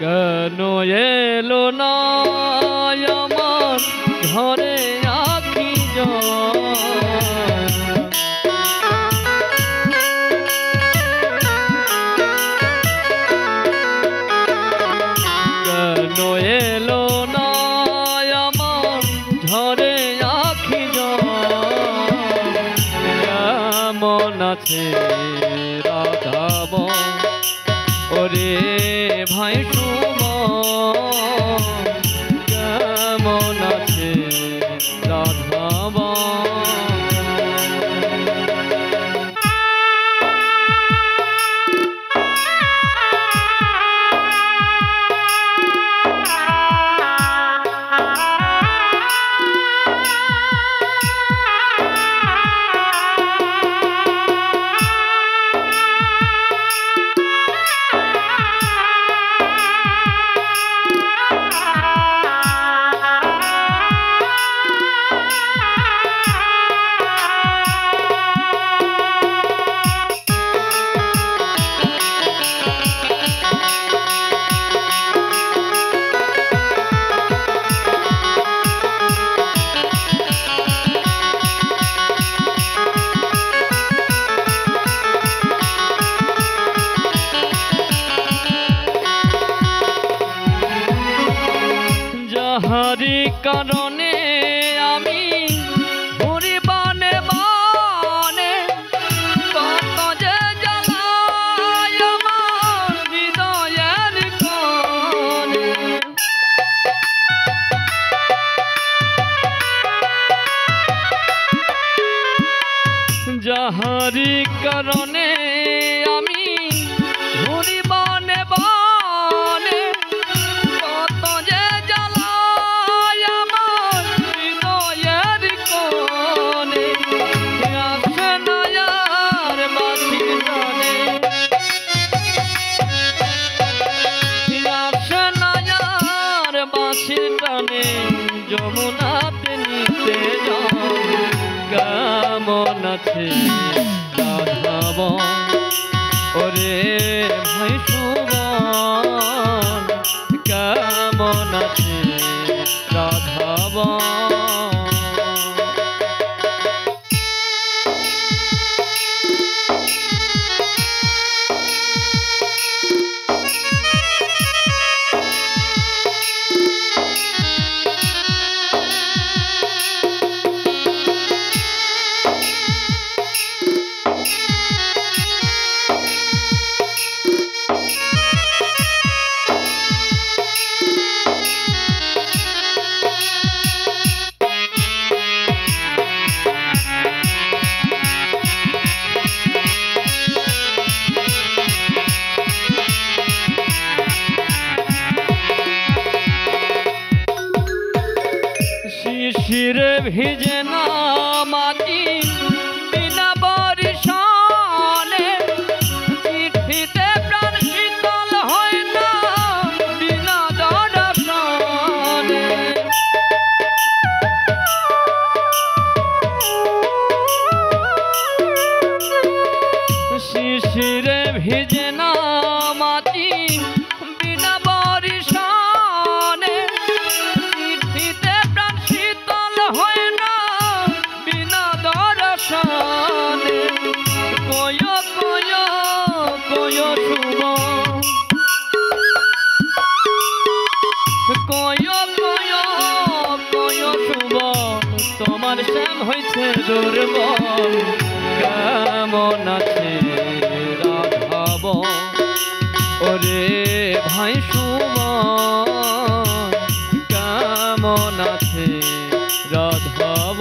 কেন এলো না আমার ঘরে আঁখি কেন এলো না আমার ঘরে আঁখি কেমন আছে রাধাব ওরে ভাই কেমন আছে রাধাব যাহারি কারণে আমি ঘুরি বানে বানে কত যে জ্বালায় আমার হৃদয়ের কোণে যাহারি কারণে আমি ঘুরি বানে বানে কত যে যমুনাতে নিতে কেমন আছে রাধাব ওরে ভাই সুবন কেমন আছে রাধাব শিশিরে ভিজে না মাটি বিনা বর্ষণে চিঠিতে প্রাণ শীতল হয় না বিনা দর্শনে শিশিরে ভিজে না মাটি বিনা বর্ষণে চিঠিতে হয় না বিনা দর্শনে কয় কয় কয় শুভ কয় কয় কয় শুভ তোমার শ্যাম হয়েছে দুর্বল কেমন আছে রাধাব ওরে ভাই শুভ কেমন আছে রাধাব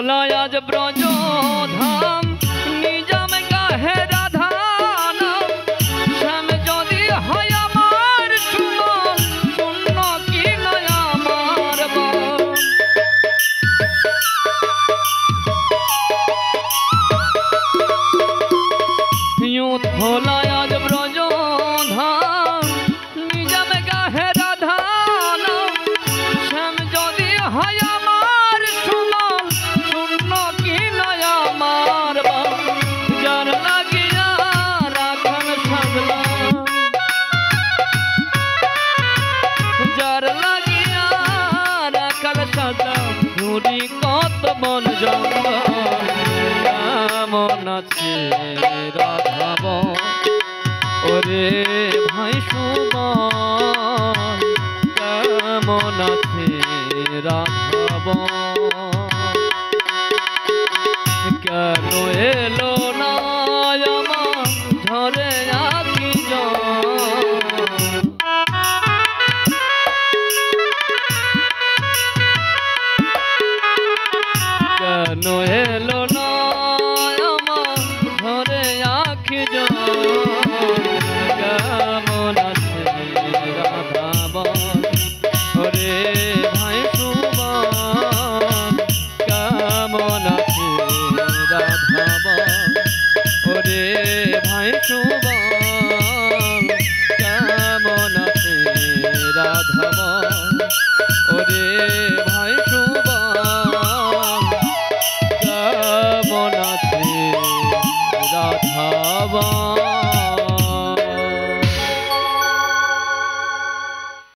হলো আজ ব্রজ ধাম নিজাম গাহে রাধা নাম শ্যাম যদি হয় আমার সুমন শূন্য কি নয় আমার মন হলো আজ ব্রজ ধাম নিজাম গাহে রাধা নাম শ্যাম যদি হয় আমার সুমন শূন্য কি নয় আমার মন যার লাগিয়া রাখাল সাজলা যার লাগিয়া রাখাল সাজলা ঘুরি কত বন জঙ্গল কেমন আছে রাধাব ওরে ভাই সুমন কেমন আছে রাধাব কেন এলো না আমার ঝরে আঁকি কেন এলো না আমার ঘরে আঁখি কেমন আছে রাধাব ওরে ভাই সুমন কেমন আছে রাধাব ওরে ভাই সুমন কেমন আছে রাধাব ওরে ভাই সুমন কেমন আছে রাধাবা।